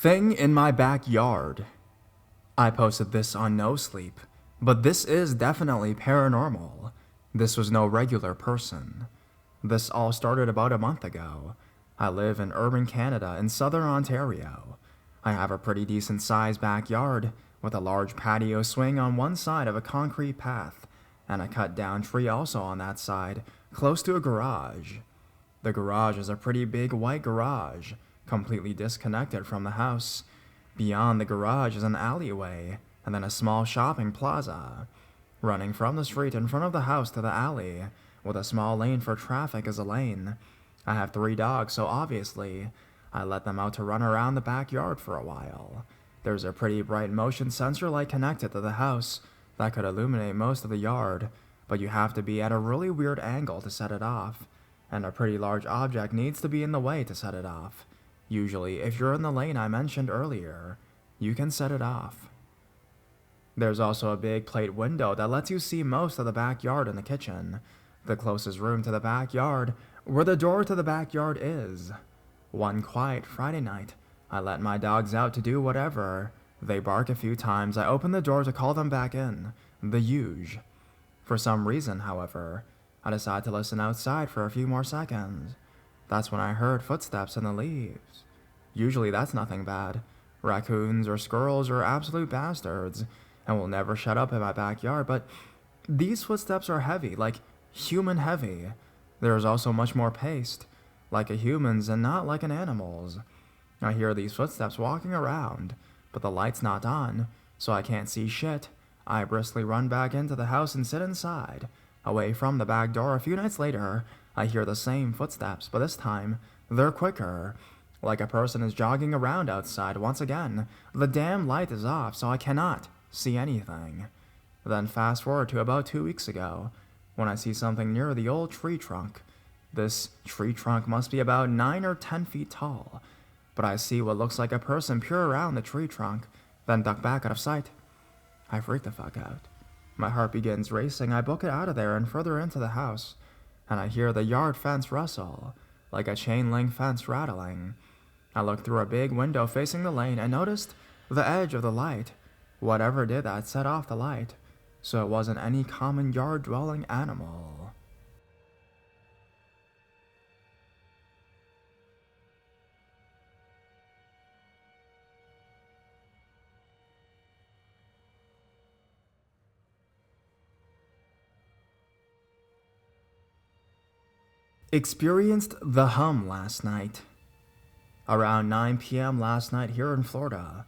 Thing in my backyard. I posted this on No Sleep, but this is definitely paranormal. This was no regular person. This all started about a month ago. I live in urban Canada in southern Ontario. I have a pretty decent sized backyard with a large patio swing on one side of a concrete path and a cut down tree also on that side, close to a garage. The garage is a pretty big white garage, completely disconnected from the house. Beyond the garage is an alleyway, and then a small shopping plaza. Running from the street in front of the house to the alley, with a small lane for traffic as a lane. I have 3 dogs, so obviously, I let them out to run around the backyard for a while. There's a pretty bright motion sensor light connected to the house that could illuminate most of the yard, but you have to be at a really weird angle to set it off, and a pretty large object needs to be in the way to set it off. Usually, if you're in the lane I mentioned earlier, you can set it off. There's also a big plate window that lets you see most of the backyard and the kitchen, the closest room to the backyard, where the door to the backyard is. One quiet Friday night, I let my dogs out to do whatever. They bark a few times, I open the door to call them back in, the huge. For some reason, however, I decide to listen outside for a few more seconds. That's when I heard footsteps in the leaves. Usually that's nothing bad. Raccoons or squirrels are absolute bastards and will never shut up in my backyard, but these footsteps are heavy, like human heavy. There is also much more paced, like a human's and not like an animal's. I hear these footsteps walking around, but the light's not on, so I can't see shit. I briskly run back into the house and sit inside, away from the back door. A few nights later, I hear the same footsteps, but this time, they're quicker. Like a person is jogging around outside once again. The damn light is off, so I cannot see anything. Then fast forward to about 2 weeks ago, when I see something near the old tree trunk. This tree trunk must be about 9 or 10 feet tall, but I see what looks like a person peer around the tree trunk, then duck back out of sight. I freak the fuck out. My heart begins racing. I book it out of there and further into the house, and I hear the yard fence rustle, like a chain link fence rattling. I looked through a big window facing the lane and noticed the edge of the light. Whatever did that set off the light, so it wasn't any common yard-dwelling animal. Experienced the hum last night. Around 9 p.m. last night here in Florida,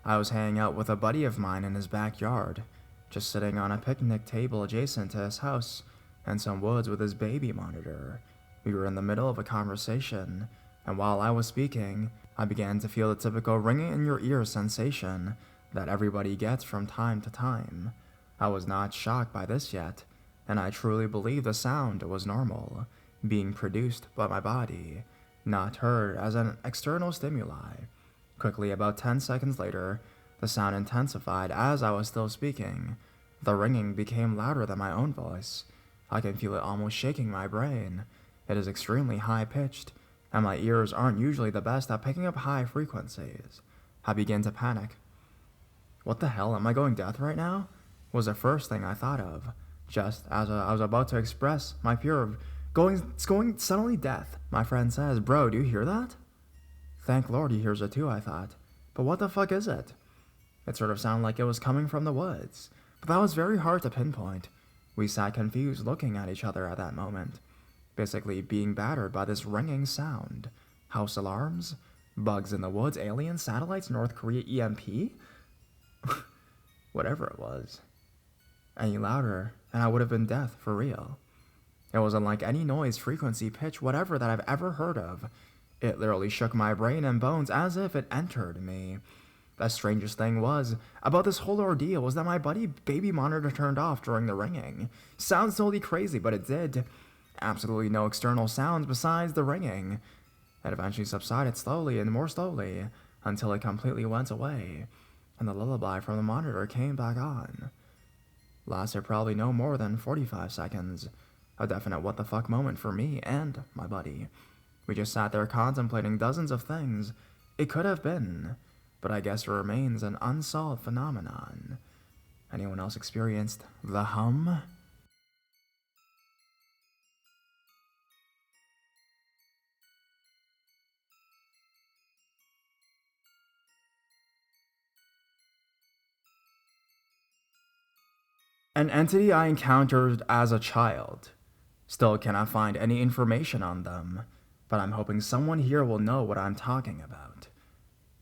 I was hanging out with a buddy of mine in his backyard, just sitting on a picnic table adjacent to his house and some woods with his baby monitor. We were in the middle of a conversation, and while I was speaking, I began to feel the typical ringing in your ear sensation that everybody gets from time to time. I was not shocked by this yet, and I truly believe the sound was normal, being produced by my body, not heard as an external stimuli. Quickly, about 10 seconds later, the sound intensified as I was still speaking. The ringing became louder than my own voice. I can feel it almost shaking my brain. It is extremely high-pitched, and my ears aren't usually the best at picking up high frequencies. I begin to panic. What the hell, am I going deaf right now? Was the first thing I thought of, just as I was about to express my fear of going suddenly deaf. My friend says, "Bro, do you hear that?" Thank Lord he hears it too, I thought. But what the fuck is it? It sort of sounded like it was coming from the woods, but that was very hard to pinpoint. We sat confused looking at each other at that moment, basically being battered by this ringing sound. House alarms? Bugs in the woods? Aliens? Satellites? North Korea? EMP? Whatever it was. Any louder, and I would have been deaf for real. It wasn't like any noise, frequency, pitch, whatever that I've ever heard of. It literally shook my brain and bones as if it entered me. The strangest thing about this whole ordeal was that my baby monitor turned off during the ringing. Sounds totally crazy, but it did. Absolutely no external sounds besides the ringing. It eventually subsided slowly and more slowly until it completely went away, and the lullaby from the monitor came back on. Lasted probably no more than 45 seconds. A definite what the fuck moment for me and my buddy. We just sat there contemplating dozens of things it could have been. but I guess it remains an unsolved phenomenon. Anyone else experienced the hum? An entity I encountered as a child. Still cannot find any information on them, but I'm hoping someone here will know what I'm talking about.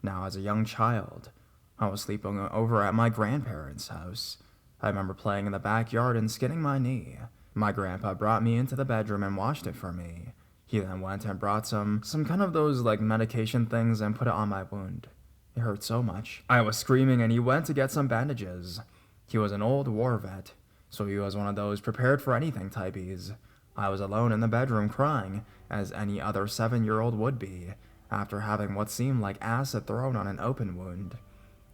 Now, as a young child, I was sleeping over at my grandparents' house. I remember playing in the backyard and skinning my knee. My grandpa brought me into the bedroom and washed it for me. He then went and brought some kind of those like medication things and put it on my wound. It hurt so much. I was screaming and he went to get some bandages. He was an old war vet, so he was one of those prepared for anything typies. I was alone in the bedroom crying, as any other 7-year-old would be, after having what seemed like acid thrown on an open wound.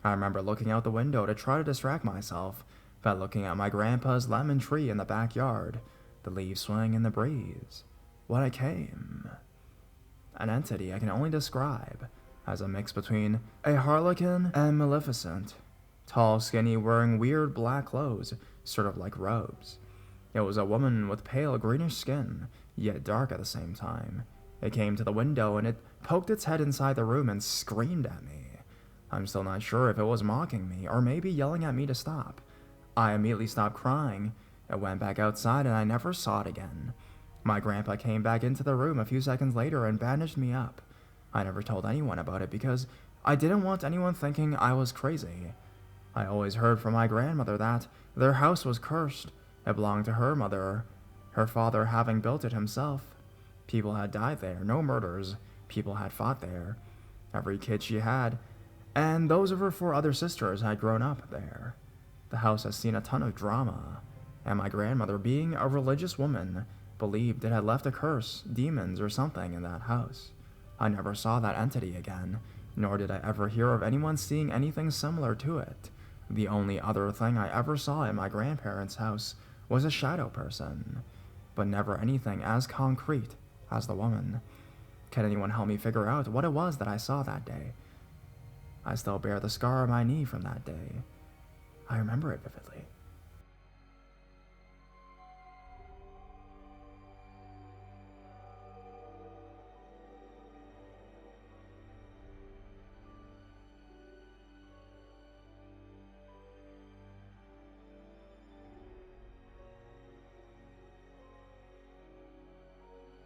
I remember looking out the window to try to distract myself by looking at my grandpa's lemon tree in the backyard, the leaves swaying in the breeze. When it came. An entity I can only describe as a mix between a harlequin and Maleficent. Tall, skinny, wearing weird black clothes, sort of like robes. It was a woman with pale greenish skin, yet dark at the same time. It came to the window and it poked its head inside the room and screamed at me. I'm still not sure if it was mocking me or maybe yelling at me to stop. I immediately stopped crying. It went back outside and I never saw it again. My grandpa came back into the room a few seconds later and bandaged me up. I never told anyone about it because I didn't want anyone thinking I was crazy. I always heard from my grandmother that their house was cursed. It belonged to her mother, her father having built it himself. People had died there, no murders. People had fought there. Every kid she had, and those of her 4 other sisters had grown up there. The house has seen a ton of drama, and my grandmother, being a religious woman, believed it had left a curse, demons, or something in that house. I never saw that entity again, nor did I ever hear of anyone seeing anything similar to it. The only other thing I ever saw in my grandparents' house was a shadow person, but never anything as concrete as the woman. Can anyone help me figure out what it was that I saw that day? I still bear the scar on my knee from that day. I remember it vividly.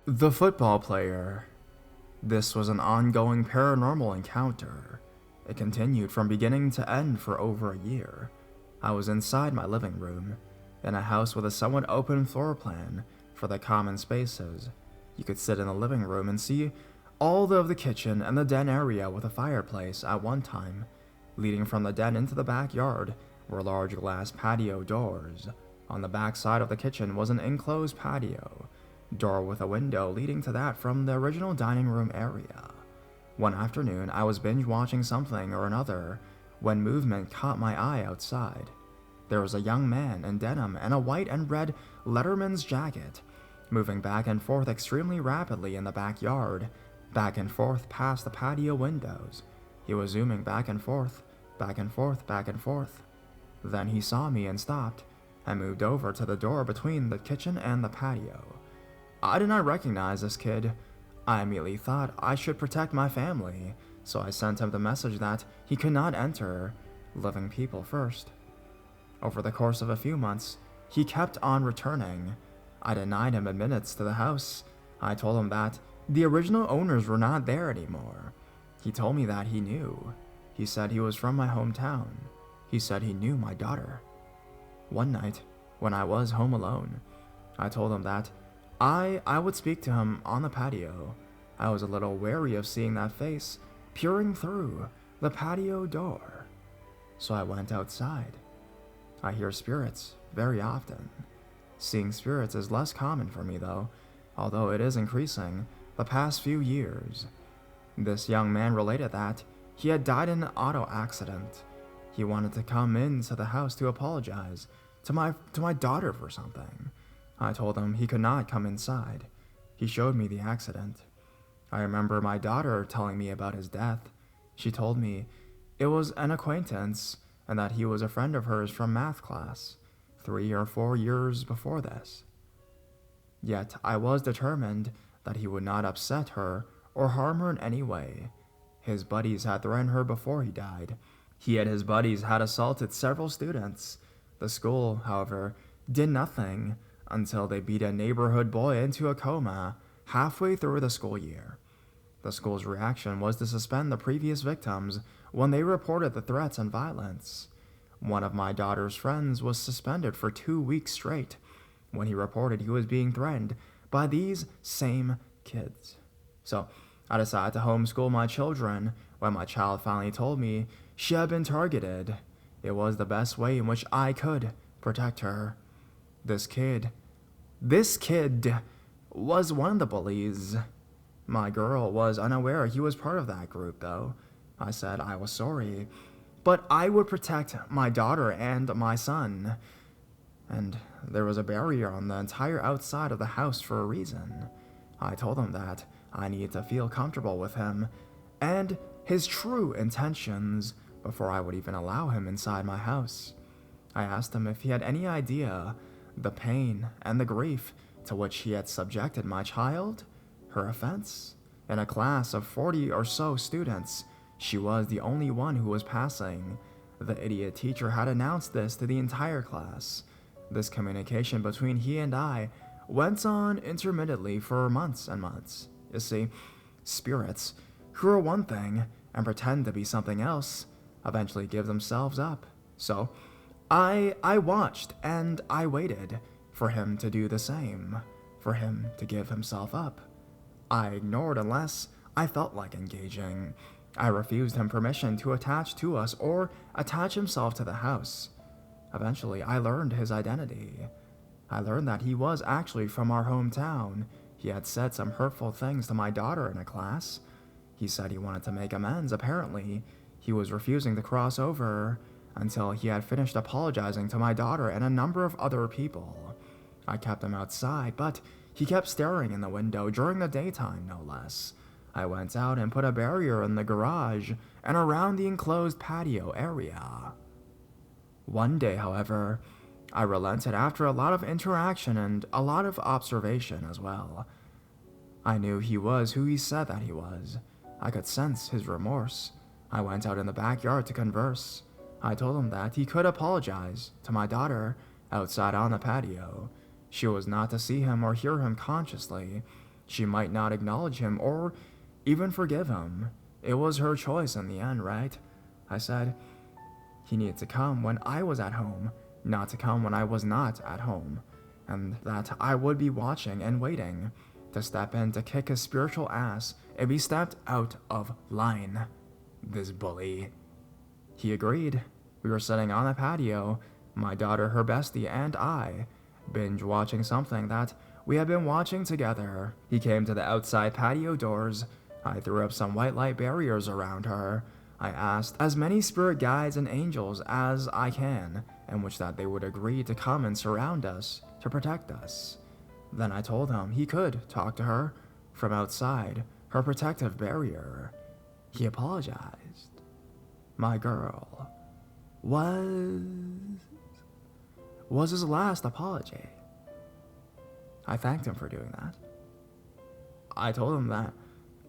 The football player. This was an ongoing paranormal encounter. It continued from beginning to end for over a year. I was inside my living room, in a house with a somewhat open floor plan for the common spaces. You could sit in the living room and see all of the kitchen and the den area with a fireplace at one time. Leading from the den into the backyard were large glass patio doors. On the back side of the kitchen was an enclosed patio door with a window leading to that from the original dining room area. One afternoon, I was binge watching something or another when movement caught my eye outside. There was a young man in denim and a white and red letterman's jacket, moving back and forth extremely rapidly in the backyard, back and forth past the patio windows. He was zooming back and forth, back and forth, back and forth. Then he saw me and stopped, and moved over to the door between the kitchen and the patio. I did not recognize this kid. I immediately thought I should protect my family, so I sent him the message that he could not enter, living people first. Over the course of a few months, he kept on returning. I denied him admittance to the house. I told him that the original owners were not there anymore. He told me that he knew. He said he was from my hometown. He said he knew my daughter. One night, when I was home alone, I told him that I would speak to him on the patio. I was a little wary of seeing that face peering through the patio door. So I went outside. I hear spirits very often. Seeing spirits is less common for me though, although it is increasing the past few years. This young man related that he had died in an auto accident. He wanted to come into the house to apologize to my daughter for something. I told him he could not come inside. He showed me the accident. I remember my daughter telling me about his death. She told me it was an acquaintance and that he was a friend of hers from math class 3 or 4 years before this. Yet I was determined that he would not upset her or harm her in any way. His buddies had threatened her before he died. He and his buddies had assaulted several students. The school, however, did nothing until they beat a neighborhood boy into a coma halfway through the school year. The school's reaction was to suspend the previous victims when they reported the threats and violence. One of my daughter's friends was suspended for 2 weeks straight when he reported he was being threatened by these same kids. So I decided to homeschool my children when my child finally told me she had been targeted. It was the best way in which I could protect her. This kid was one of the bullies. My girl was unaware he was part of that group, though. I said I was sorry, but I would protect my daughter and my son. And there was a barrier on the entire outside of the house for a reason. I told him that I needed to feel comfortable with him and his true intentions before I would even allow him inside my house. I asked him if he had any idea the pain and the grief to which he had subjected my child, her offense. In a class of 40 or so students, she was the only one who was passing. The idiot teacher had announced this to the entire class. This communication between he and I went on intermittently for months and months. You see, spirits, who are one thing and pretend to be something else, eventually give themselves up. So, I watched and I waited for him to do the same, for him to give himself up. I ignored unless I felt like engaging. I refused him permission to attach to us or attach himself to the house. Eventually, I learned his identity. I learned that he was actually from our hometown. He had said some hurtful things to my daughter in a class. He said he wanted to make amends. Apparently, he was refusing to cross over until he had finished apologizing to my daughter and a number of other people. I kept him outside, but he kept staring in the window during the daytime, no less. I went out and put a barrier in the garage and around the enclosed patio area. One day, however, I relented after a lot of interaction and a lot of observation as well. I knew he was who he said that he was. I could sense his remorse. I went out in the backyard to converse. I told him that he could apologize to my daughter outside on the patio. She was not to see him or hear him consciously. She might not acknowledge him or even forgive him. It was her choice in the end, right? I said he needed to come when I was at home, not to come when I was not at home, and that I would be watching and waiting to step in to kick his spiritual ass if he stepped out of line. This bully. He agreed. We were sitting on the patio, my daughter, her bestie, and I, binge watching something that we had been watching together. He came to the outside patio doors. I threw up some white light barriers around her. I asked as many spirit guides and angels as I can, in which that they would agree to come and surround us to protect us. Then I told him he could talk to her from outside her protective barrier. He apologized. My girl was his last apology. I thanked him for doing that. I told him that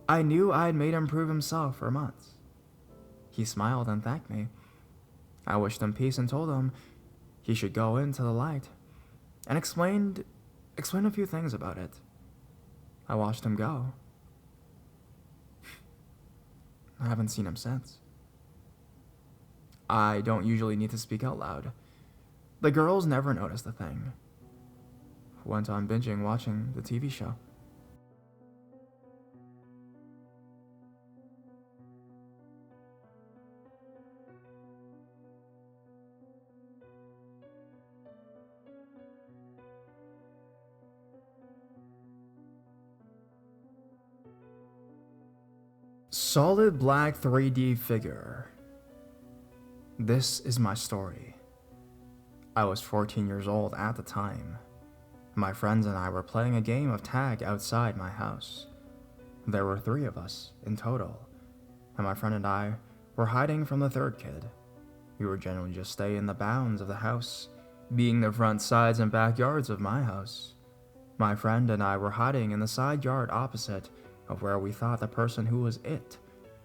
I knew I had made him prove himself for months. He smiled and thanked me. I wished him peace and told him he should go into the light, and explained a few things about it. I watched him go. I haven't seen him since. I don't usually need to speak out loud. The girls never noticed a thing. Went on binging watching the TV show. Solid black 3D figure. This is my story. I was 14 years old at the time. My friends and I were playing a game of tag outside my house. There were 3 of us in total, and my friend and I were hiding from the third kid. We were generally just staying in the bounds of the house, being the front sides and backyards of my house. My friend and I were hiding in the side yard opposite of where we thought the person who was it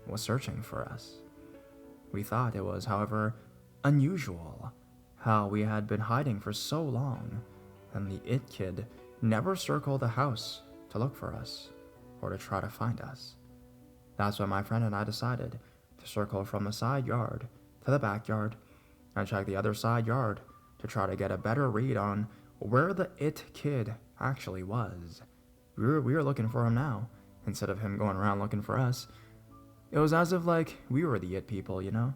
was searching for us. We thought it was, however, unusual how we had been hiding for so long, and the it kid never circled the house to look for us or to try to find us. That's when my friend and I decided to circle from the side yard to the backyard and check the other side yard to try to get a better read on where the it kid actually was. We were looking for him now, instead of him going around looking for us. It was as if like we were the it people, you know?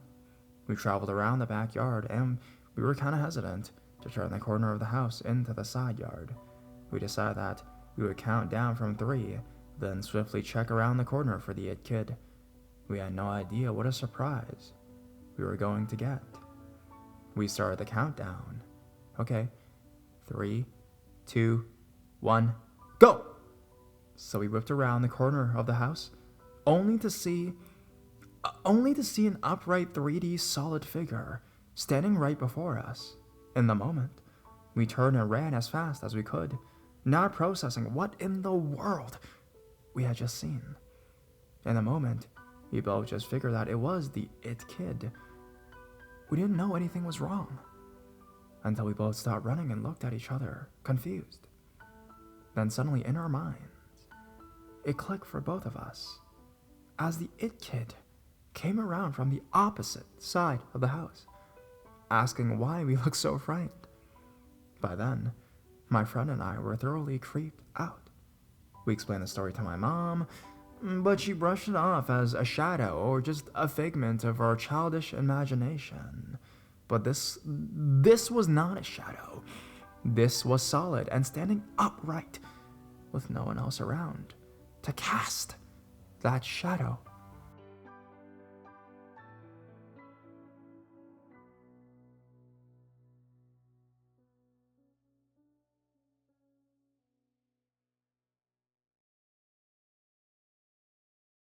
We traveled around the backyard and we were kind of hesitant to turn the corner of the house into the side yard. We decided that we would count down from 3, then swiftly check around the corner for the it kid. We had no idea what a surprise we were going to get. We started the countdown. Okay, 3, 2, 1, go! So we whipped around the corner of the house, only to see an upright 3D solid figure standing right before us. In the moment, we turned and ran as fast as we could, not processing what in the world we had just seen. In a moment, we both just figured that it was the it kid. We didn't know anything was wrong until we both stopped running and looked at each other, confused. Then suddenly in our minds, it clicked for both of us as the it kid came around from the opposite side of the house, asking why we looked so frightened. By then, my friend and I were thoroughly creeped out. We explained the story to my mom, but she brushed it off as a shadow or just a figment of our childish imagination. But this was not a shadow. This was solid and standing upright with no one else around to cast that shadow